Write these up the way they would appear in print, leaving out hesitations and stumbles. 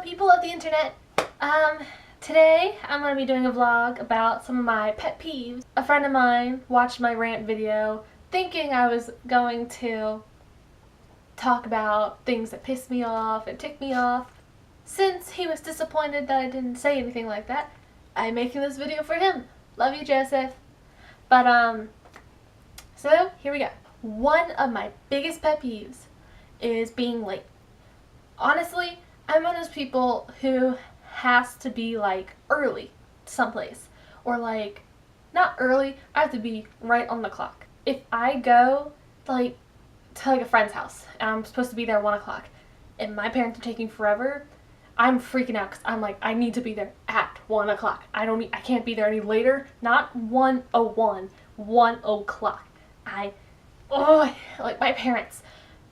people of the internet? Today I'm going to be doing a vlog about some of my pet peeves. A friend of mine watched my rant video thinking I was going to talk about things that pissed me off and ticked me off. Since he was disappointed that I didn't say anything like that, I'm making this video for him. Love you, Joseph. But, so here we go. One of my biggest pet peeves is being late. Honestly, I'm one of those people who has to be like early to someplace, or like not early, I have to be right on the clock. If I go like to like a friend's house and I'm supposed to be there at 1 o'clock and my parents are taking forever, I'm freaking out because I'm like, I need to be there at 1 o'clock. I can't be there any later. Not 1:01, 1 o'clock. Like my parents,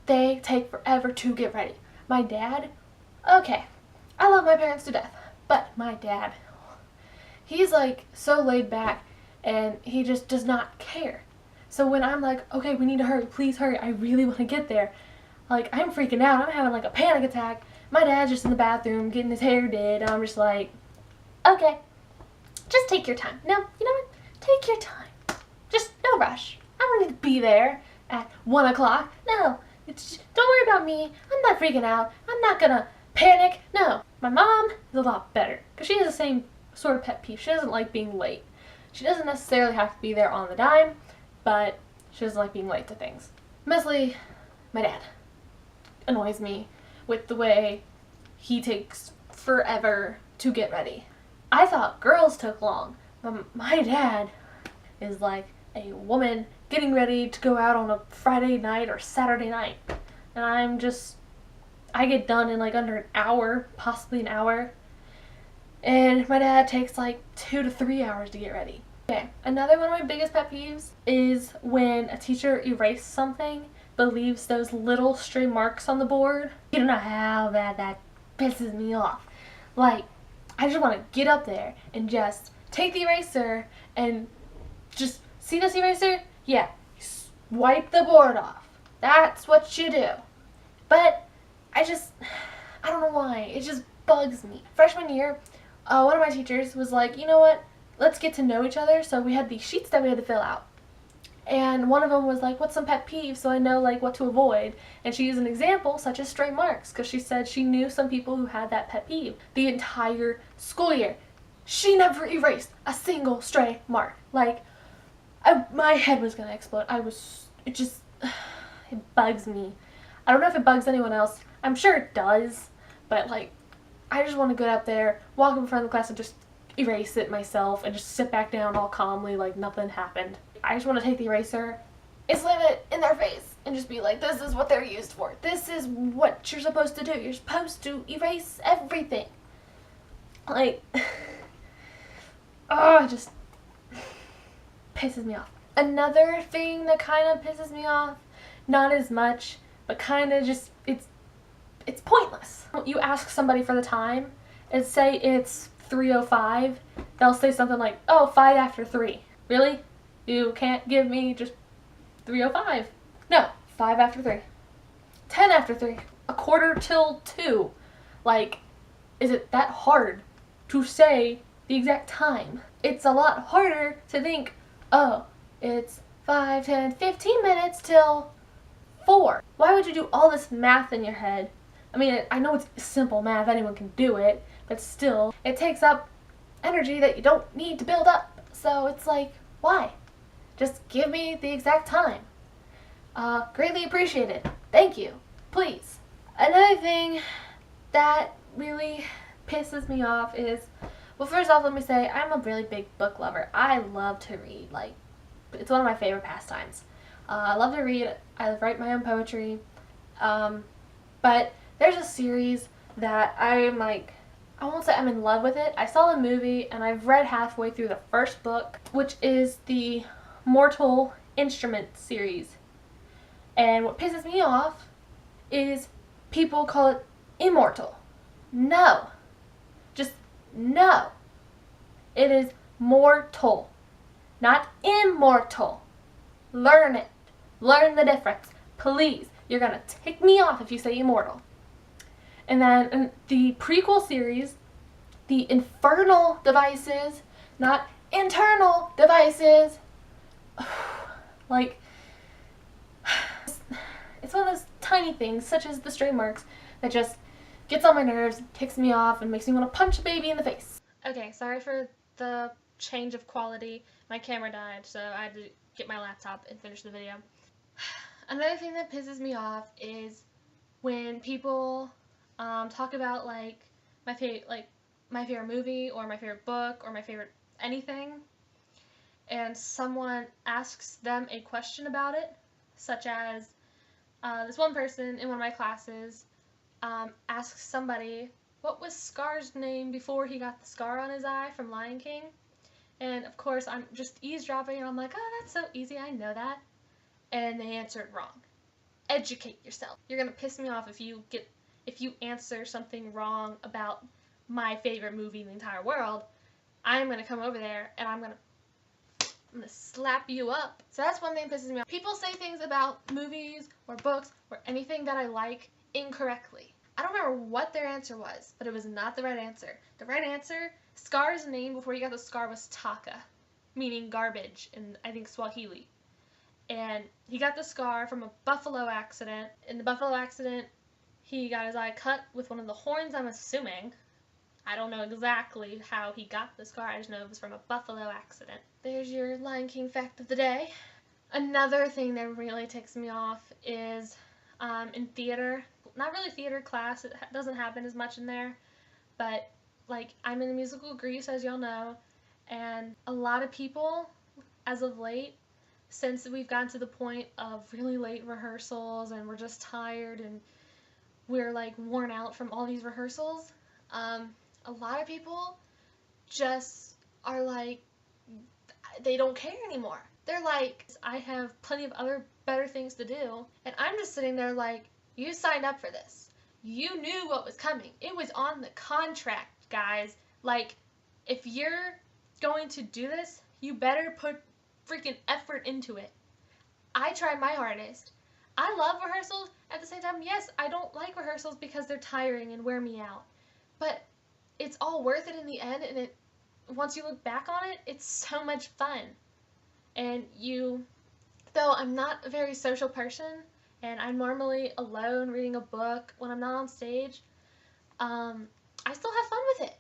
they take forever to get ready. My dad, okay, I love my parents to death, but my dad, he's like so laid back and he just does not care. So when I'm like, okay, we need to hurry, please hurry, I really want to get there, like I'm freaking out, I'm having like a panic attack. My dad's just in the bathroom getting his hair did, and I'm just like, okay, just take your time. No, you know what? Take your time. Just no rush. I don't need to be there at 1 o'clock. No, don't worry about me. I'm not freaking out. I'm not gonna panic. No. My mom is a lot better because she has the same sort of pet peeve. She doesn't like being late. She doesn't necessarily have to be there on the dime, but she doesn't like being late to things. Mostly, my dad annoys me with the way he takes forever to get ready. I thought girls took long, but my dad is like a woman getting ready to go out on a Friday night or Saturday night. And I get done in like under an hour, possibly an hour. And my dad takes like 2 to 3 hours to get ready. Okay, another one of my biggest pet peeves is when a teacher erases something but leaves those little stray marks on the board. You don't know how bad that pisses me off. Like, I just want to get up there and just take the eraser and just see this eraser? Yeah, wipe the board off. That's what you do. But I don't know why. It just bugs me. Freshman year, one of my teachers was like, you know what? Let's get to know each other. So we had these sheets that we had to fill out. And one of them was like, what's some pet peeves so I know like what to avoid? And she used an example such as stray marks because she said she knew some people who had that pet peeve. The entire school year, she never erased a single stray mark. Like, my head was gonna explode. It bugs me. I don't know if it bugs anyone else. I'm sure it does, but like, I just want to go up there, walk in front of the class and just erase it myself and just sit back down all calmly like nothing happened. I just want to take the eraser and slam it in their face and just be like, this is what they're used for. This is what you're supposed to do. You're supposed to erase everything. Like, it just pisses me off. Another thing that kind of pisses me off, not as much, but kind of just, it's pointless. You ask somebody for the time and say it's 3:05, they'll say something like, oh, 5 after 3. Really? You can't give me just 3:05. No, 5 after 3. 10 after 3. 1:45 2. Like, is it that hard to say the exact time? It's a lot harder to think, oh, it's 5, 10, 15 minutes till 4. Why would you do all this math in your head? I mean, I know it's simple math, anyone can do it, but still, it takes up energy that you don't need to build up. So it's like, why? Just give me the exact time. Greatly appreciated. Thank you. Please. Another thing that really pisses me off is, well, first off, let me say, I'm a really big book lover. I love to read. Like, it's one of my favorite pastimes. I love to read. I write my own poetry. But there's a series that I'm like, I won't say I'm in love with it. I saw the movie and I've read halfway through the first book, which is the Mortal Instrument series. And what pisses me off is people call it immortal. No. Just no. It is mortal, not immortal. Learn it. Learn the difference. Please. You're gonna tick me off if you say immortal. And then in the prequel series, the infernal devices, not internal devices. Like, it's one of those tiny things, such as the stray marks, that just gets on my nerves, ticks me off, and makes me want to punch a baby in the face. Okay, sorry for the change of quality. My camera died, so I had to get my laptop and finish the video. Another thing that pisses me off is when people talk about my favorite movie or my favorite book or my favorite anything, and someone asks them a question about it, such as this one person in one of my classes asks somebody, what was Scar's name before he got the scar on his eye from Lion King? And of course I'm just eavesdropping and I'm like, oh, that's so easy, I know that. And they answered wrong. Educate yourself. You're gonna piss me off if you answer something wrong about my favorite movie in the entire world. I'm gonna come over there and I'm gonna slap you up. So that's one thing that pisses me off. People say things about movies or books or anything that I like incorrectly. I don't remember what their answer was, but it was not the right answer. The right answer, Scar's name before he got the scar was Taka, meaning garbage in, I think, Swahili. And he got the scar from a buffalo accident. In the buffalo accident, he got his eye cut with one of the horns, I'm assuming. I don't know exactly how he got the scar, I just know it was from a buffalo accident. There's your Lion King fact of the day. Another thing that really ticks me off is in theater, not really theater class, it doesn't happen as much in there, but I'm in the musical Grease, as y'all know, and a lot of people, as of late, since we've gotten to the point of really late rehearsals and we're just tired and we're worn out from all these rehearsals, a lot of people just are they don't care anymore. They're like, I have plenty of other better things to do, and I'm just sitting there you signed up for this. You knew what was coming. It was on the contract, guys. If you're going to do this, you better put freaking effort into it. I tried my hardest. I love rehearsals. At the same time, yes, I don't like rehearsals because they're tiring and wear me out. But it's all worth it in the end, and once you look back on it, it's so much fun. And though I'm not a very social person, and I'm normally alone reading a book when I'm not on stage, I still have fun with it.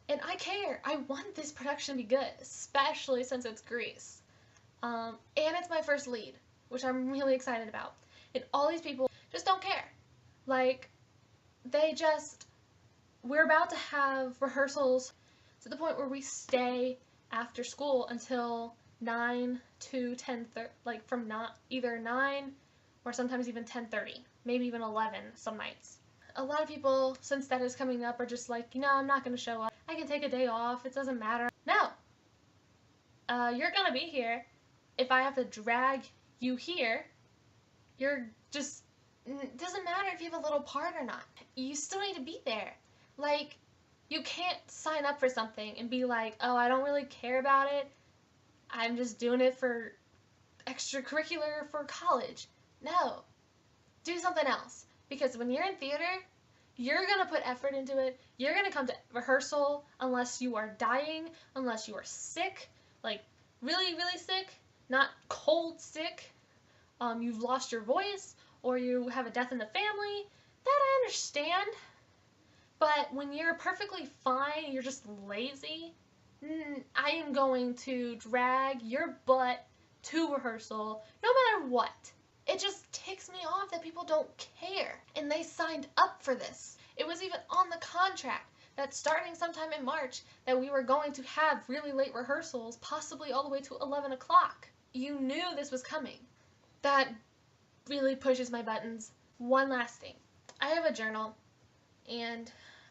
And I care. I want this production to be good, especially since it's Grease. And it's my first lead, which I'm really excited about. And all these people just don't care. We're about to have rehearsals to the point where we stay after school until 9 to 10:30, from either 9 or sometimes even 10:30, maybe even 11 some nights. A lot of people, since that is coming up, are just I'm not going to show up. I can take a day off. It doesn't matter. No. You're going to be here. If I have to drag you here, it doesn't matter if you have a little part or not. You still need to be there. You can't sign up for something and be oh, I don't really care about it. I'm just doing it for extracurricular for college. No. Do something else. Because when you're in theater, you're going to put effort into it. You're going to come to rehearsal unless you are dying, unless you are sick, really, really sick, not cold sick. You've lost your voice, or you have a death in the family. That I understand. But when you're perfectly fine, you're just lazy, I am going to drag your butt to rehearsal no matter what. It just ticks me off that people don't care, and they signed up for this. It was even on the contract that starting sometime in March that we were going to have really late rehearsals, possibly all the way to 11 o'clock. You knew this was coming. That really pushes my buttons. One last thing. I have a journal, and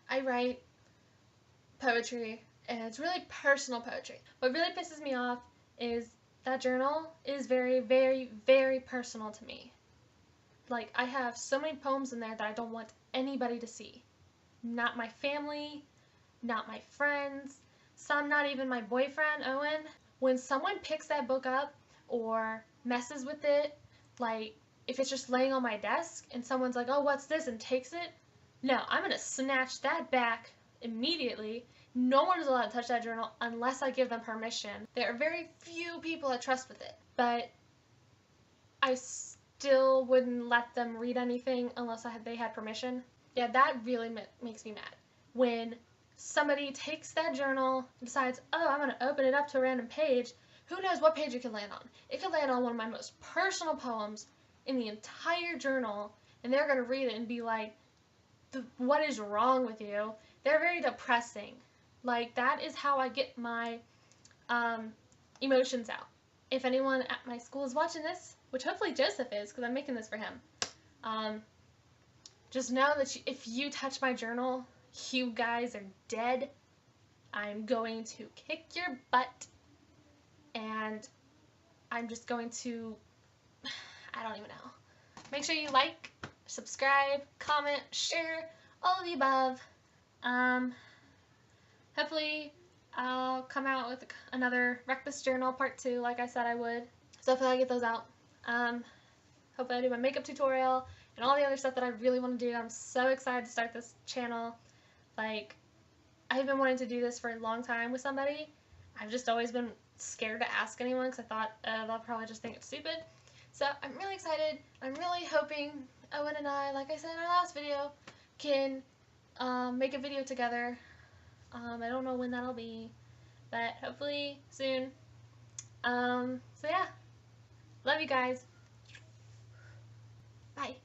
I write poetry, and it's really personal poetry. What really pisses me off is that journal is very, very, very personal to me. I have so many poems in there that I don't want anybody to see. Not my family, not my friends, some not even my boyfriend, Owen. When someone picks that book up or messes with it, if it's just laying on my desk and someone's oh, what's this, and takes it, No, I'm going to snatch that back immediately. No one is allowed to touch that journal unless I give them permission. There are very few people I trust with it, but I still wouldn't let them read anything unless they had permission. Yeah, that really makes me mad. When somebody takes that journal and decides, oh, I'm going to open it up to a random page, who knows what page it could land on? It could land on one of my most personal poems in the entire journal, and they're going to read it and be like, what is wrong with you? They're very depressing. Like, that is how I get my emotions out. If anyone at my school is watching this, which hopefully Joseph is, because I'm making this for him, just know that if you touch my journal, you guys are dead. I'm going to kick your butt, and I'm just going to, I don't even know. Make sure you like, subscribe, comment, share, all of the above. Hopefully I'll come out with another Wreck This Journal Part 2 like I said I would. So hopefully I get those out. Hopefully I do my makeup tutorial and all the other stuff that I really want to do. I'm so excited to start this channel. Like, I've been wanting to do this for a long time with somebody. I've just always been scared to ask anyone because I thought they'll probably just think it's stupid. So I'm really excited. I'm really hoping Owen and I, like I said in our last video, can make a video together. I don't know when that'll be, but hopefully soon. So yeah, love you guys. Bye.